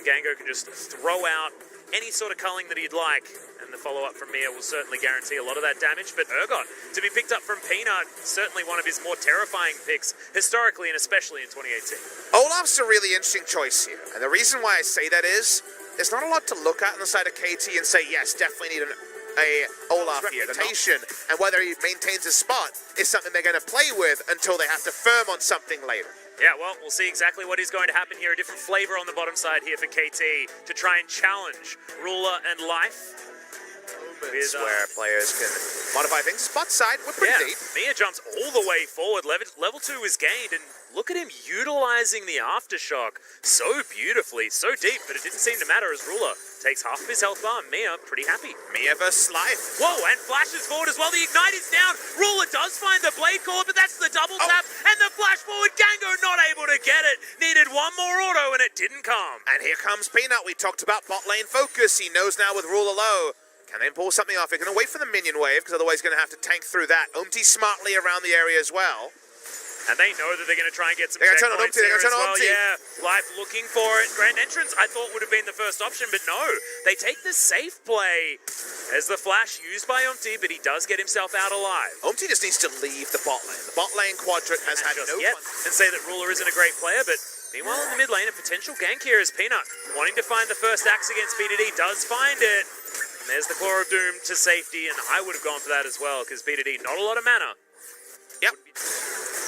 Gango can just throw out any sort of culling that he'd like, and the follow-up from Mia will certainly guarantee a lot of that damage. But Urgot, to be picked up from Peanut, certainly one of his more terrifying picks, historically and especially in 2018. Olaf's a really interesting choice here, and the reason why I say that is, there's not a lot to look at on the side of KT and say, yes, definitely need a Olaf here. The reputation and whether he maintains his spot is something they're going to play with until they have to firm on something later. Yeah, well, we'll see exactly what is going to happen here. A different flavor on the bottom side here for KT to try and challenge Ruler and Life. Moments where players can modify things. Spot side, we're pretty deep. Mia jumps all the way forward. Level 2 is gained, and look at him utilizing the Aftershock so beautifully, so deep, but it didn't seem to matter as Ruler takes half of his health bar. Mia, pretty happy. Mia versus Life. Whoa, and flashes forward as well. The Ignite is down. Ruler does find the Blade Cord, but that's the double tap, and the flash forward. Gango not able to get it. Needed one more auto, and it didn't come. And here comes Peanut. We talked about bot lane focus. He knows now with Ruler low. Can they pull something off? They're going to wait for the minion wave, because otherwise he's going to have to tank through that. Umti smartly around the area as well. And they know that they're going to try and get some They're checkpoints going to here turn on as Umti. well. Yeah, Life looking for it. Grand Entrance, I thought, would have been the first option, but no. They take the safe play as the flash used by Umti, but he does get himself out alive. Umti just needs to leave the bot lane. The bot lane quadrant has had no fun. And say that Ruler isn't a great player, but meanwhile in the mid lane, a potential gank here is Peanut. Wanting to find the first axe against BDD, does find it. And there's the Claw of Doom to safety, and I would have gone for that as well, because BDD, not a lot of mana. Yep.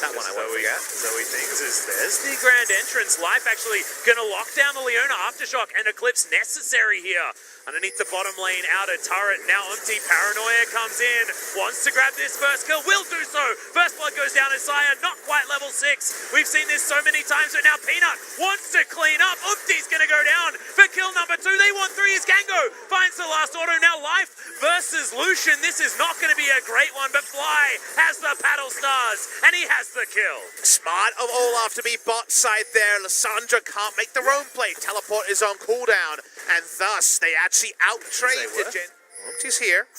That one I won't forget. So he thinks there's the Grand Entrance. Life actually going to lock down the Leona Aftershock, and Eclipse necessary here. Underneath the bottom lane, outer turret. Now Umti, Paranoia comes in. Wants to grab this first kill. Will do so. First blood goes down as Saya. Not quite level 6. We've seen this so many times, but now Peanut wants to clean up. Umti's going to go down for kill number 2. They want 3 as Gango finds the last auto. Now Life versus Lucian. This is not going to be a great one, but Fly has the paddle stars, and he has the kill. Smart of Olaf to be bot side there. Lissandra can't make the roam play. Teleport is on cooldown, and thus they actually out-trade the Gen. Umti's here.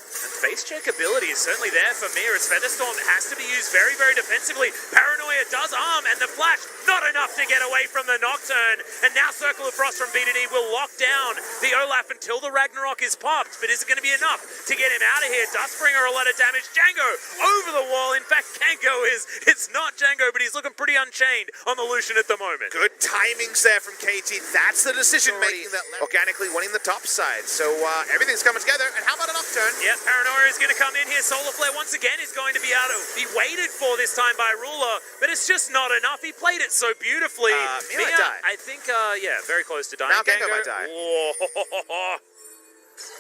And face check ability is certainly there for Mia as Featherstorm has to be used very, very defensively. Paranoia does arm, and the flash, not enough to get away from the Nocturne. And now Circle of Frost from BDD will lock down the Olaf until the Ragnarok is popped. But is it going to be enough to get him out of here? Does bring her a lot of damage. Django over the wall. In fact, Gango it's not Django, but he's looking pretty unchained on the Lucian at the moment. Good timings there from KT. That's the decision-making that organically winning the top side. So everything's coming together. And how about a Nocturne? Yeah, Paranoia is going to come in here. Solar Flare once again is going to be able to be waited for this time by Ruler, but it's just not enough. He played it so beautifully. Mia died. I think, yeah, very close to dying. Now Gango might die. Whoa.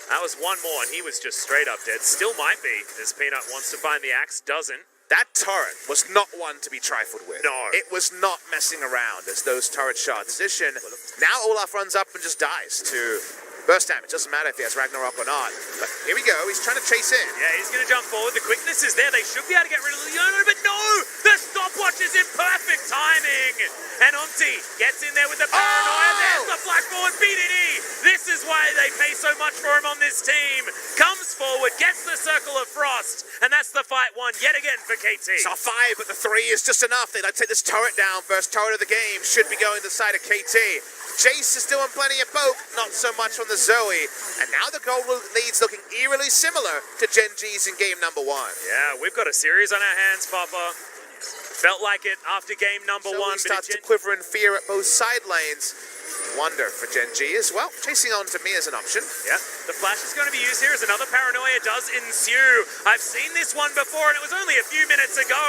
That was one more, and he was just straight up dead. Still might be, as Peanut wants to find the axe, doesn't. That turret was not one to be trifled with. No. It was not messing around as those turret shots position. Now Olaf runs up and just dies to burst damage. Doesn't matter if he has Ragnarok or not. But here we go. He's trying to chase in. Yeah, he's going to jump forward. The quickness is there. They should be able to get rid of Leona, but no! The stopwatch is in perfect timing. And Umti gets in there with the Paranoia. There's the flash forward. BDD. This is why they pay so much for him on this team. Comes forward, gets the Circle of Frost, and that's the fight won yet again for KT. Saw 5, but the 3 is just enough. They'd like to take this turret down. First turret of the game should be going to the side of KT. Jace is still on plenty of poke, not so much on the Zoe. And now the gold lead's looking eerily similar to Gen G's in game number 1. Yeah, we've got a series on our hands, Papa. Felt like it after game number 1. Zoe starts to quiver in fear at both side lanes. Wonder for Gen G as well. Chasing on to me as an option. Yeah, the flash is going to be used here as another Paranoia does ensue. I've seen this one before, and it was only a few minutes ago,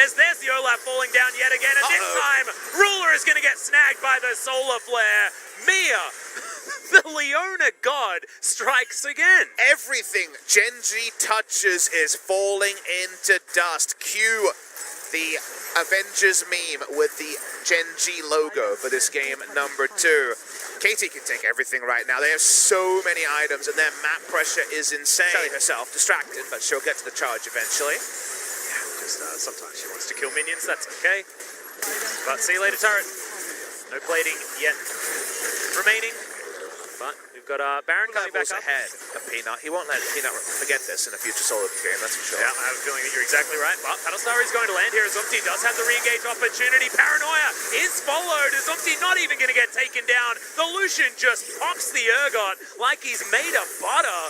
as there's the Olaf falling down yet again, and this time, Ruler is going to get snagged by the Solar Flare. Mia, the Leona god, strikes again. Everything Gen G touches is falling into dust. Cue the Avengers meme with the Gen G logo for this game number 2. KT can take everything right now. They have so many items, and their map pressure is insane. Shelly herself distracted, but she'll get to the charge eventually. Yeah, just sometimes she wants to kill minions. That's okay. But see you later, turret. No plating yet remaining. But we've got Baron coming back up. ahead of Peanut. He won't let Peanut forget this in a future solo game, that's for sure. Yeah, I have a feeling that you're exactly right. But Battlestar is going to land here as Umpty does have the re-engage opportunity. Paranoia is followed as Umpty not even going to get taken down. The Lucian just pops the Urgot like he's made of butter.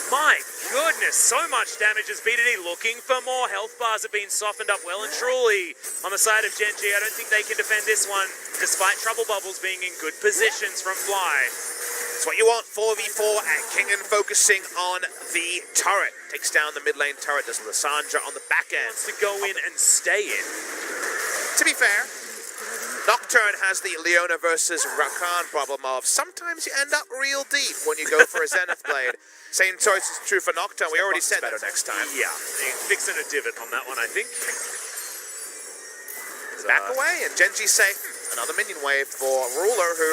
My goodness, so much damage as BDD looking for more. Health bars have been softened up well and truly on the side of Gen G. I don't think they can defend this one, despite Trouble Bubbles being in good positions from Fly. That's what you want, 4v4 and Kingen focusing on the turret. Takes down the mid lane turret, there's Lysandra on the back end. Wants to go in and stay in. To be fair, Nocturne has the Leona versus Rakan problem of sometimes you end up real deep when you go for a Zenith Blade. Same choice is true for Nocturne. We already said better next time. Yeah, fixing a divot on that one, I think. Back away, and Genji say another minion wave for Ruler, who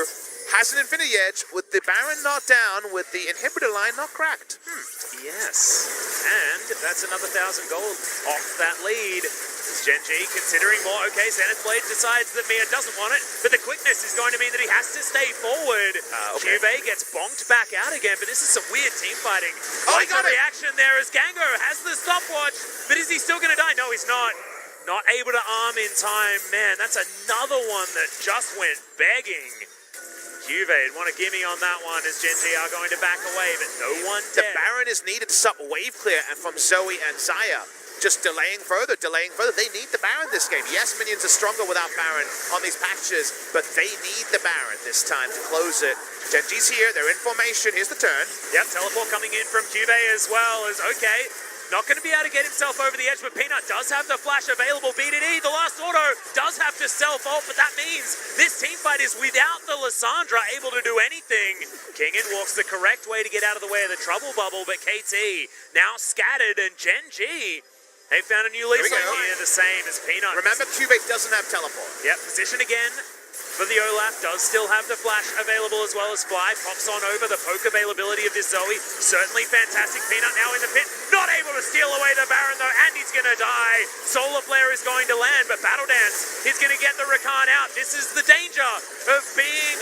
has an Infinity Edge with the Baron not down, with the inhibitor line not cracked. Yes, and that's another 1,000 gold off that lead. As Gen G considering more. Okay, Zenith Blade decides that Mia doesn't want it, but the quickness is going to mean that he has to stay forward. Juve gets bonked back out again, but this is some weird team fighting. Oh, he got the it! reaction there as Gango has the stopwatch, but is he still going to die? No, he's not. Not able to arm in time. Man, that's another one that just went begging. Juve want a gimme on that one as Gen G are going to back away, but no one dead. The Baron is needed to stop wave clear and from Zoe and Zaya. Just delaying further. They need the Baron this game. Yes, minions are stronger without Baron on these patches, but they need the Baron this time to close it. Genji's here, they're in formation, here's the turn. Yep, teleport coming in from Juve as well as, okay, not going to be able to get himself over the edge, but Peanut does have the flash available. BDD, the last auto, does have to self-ult, but that means this teamfight is without the Lysandra able to do anything. Kingen walks the correct way to get out of the way of the trouble bubble, but KT now scattered, and Gen G, they found a new lease on here, the same as Peanut. Remember, Cubate doesn't have teleport. Yep, position again. For the Olaf, does still have the flash available as well as Fly. Pops on over the poke availability of this Zoe. Certainly fantastic. Peanut now in the pit. Not able to steal away the Baron though, and he's going to die. Solar Flare is going to land, but Battle Dance is going to get the Rakan out. This is the danger of being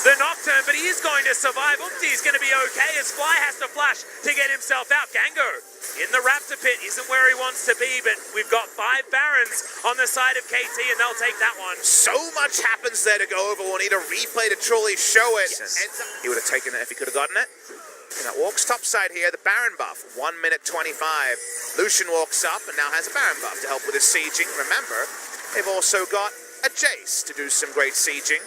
the Nocturne, but he is going to survive. Umpty is going to be okay as Fly has to flash to get himself out. Gango in the Raptor pit isn't where he wants to be, but we've got 5 Barons on the side of KT, and they'll take that one. So much happens there to go over. We'll need a replay to truly show it. Yes. He would have taken it if he could have gotten it. And that walks topside here, the Baron buff, 1 minute 25. Lucian walks up and now has a Baron buff to help with his sieging. Remember, they've also got a Jace to do some great sieging.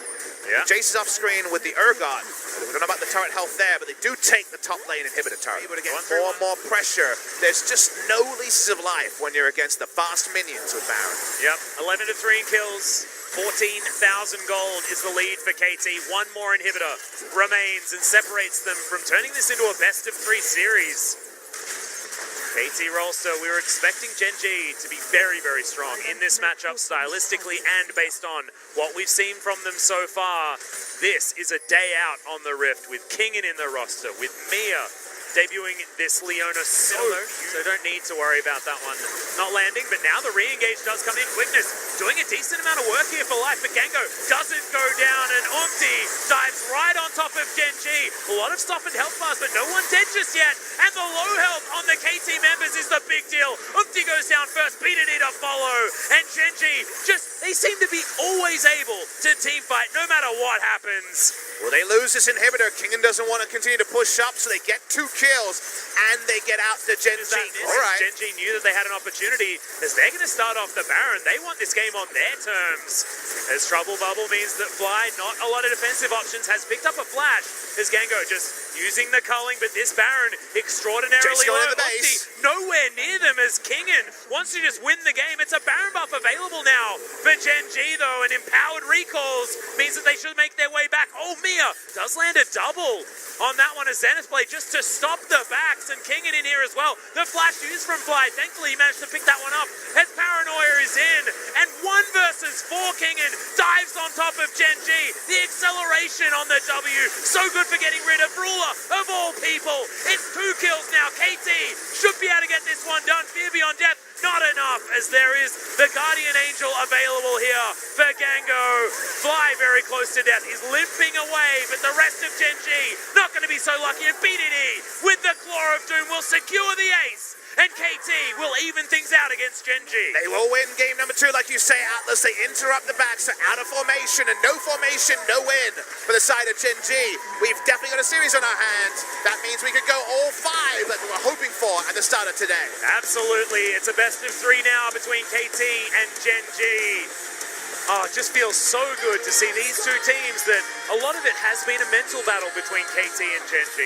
Yeah. Jace is off screen with the Urgot. We don't know about the turret health there, but they do take the top lane inhibitor turret. Able to get more and more pressure. There's just no leases of life when you're against the fast minions with Baron. Yep, 11 to 3 kills. 14,000 gold is the lead for KT. One more inhibitor remains and separates them from turning this into a best of 3 series. KT Rolster, we were expecting Gen G to be very, very strong in this matchup stylistically and based on what we've seen from them so far. This is a day out on the Rift with Kingen in the roster, with Mia debuting this Leona solo, so don't need to worry about that one not landing, but now the re-engage does come in. Quickness doing a decent amount of work here for life, but Gango doesn't go down, and Umpty dives right on top of Gen G. A lot of softened health bars, but no one dead just yet, and the low health on the KT members is the big deal. Umpty goes down first, BDD to follow, and Gen G just, they seem to be always able to team fight no matter what happens. Well, they lose this inhibitor. Kingen doesn't want to continue to push up, so they get 2 kills, and they get out to Gen G. All right. Gen G knew that they had an opportunity, as they're going to start off the Baron. They want this game on their terms. As Trouble Bubble means that Fly, not a lot of defensive options, has picked up a flash. As Gango just using the culling, but this Baron extraordinarily low. Umpty nowhere near them as Kingen wants to just win the game. It's a Baron buff available now for Gen G, though, and empowered recalls means that they should make their way back. Oh, Mia does land a double on that one as Zenith Blade just to stop the backs, and Kingen in here as well. The flash used from Fly, thankfully he managed to pick that one up as Paranoia is in, and 1 versus 4 Kingen dives on top of Gen G. The acceleration on the W, so good for getting rid of Ruler of all people. It's 2 kills now. KT should be able to get this one done. Fear Beyond Death, not enough as there is the Guardian Angel available here for Gango. Fly very close to death, is limping away, but the rest of Gen G not going to be so lucky, and BDD with the Claw of Doom will secure the ace. And KT will even things out against Gen G. They will win game number 2, like you say, Atlas. They interrupt the back, so out of formation, and no formation, no win for the side of Gen G. We've definitely got a series on our hands. That means we could go all 5 that we were hoping for at the start of today. Absolutely. It's a best of 3 now between KT and Gen G. Oh, it just feels so good to see these two teams that a lot of it has been a mental battle between KT and Gen G.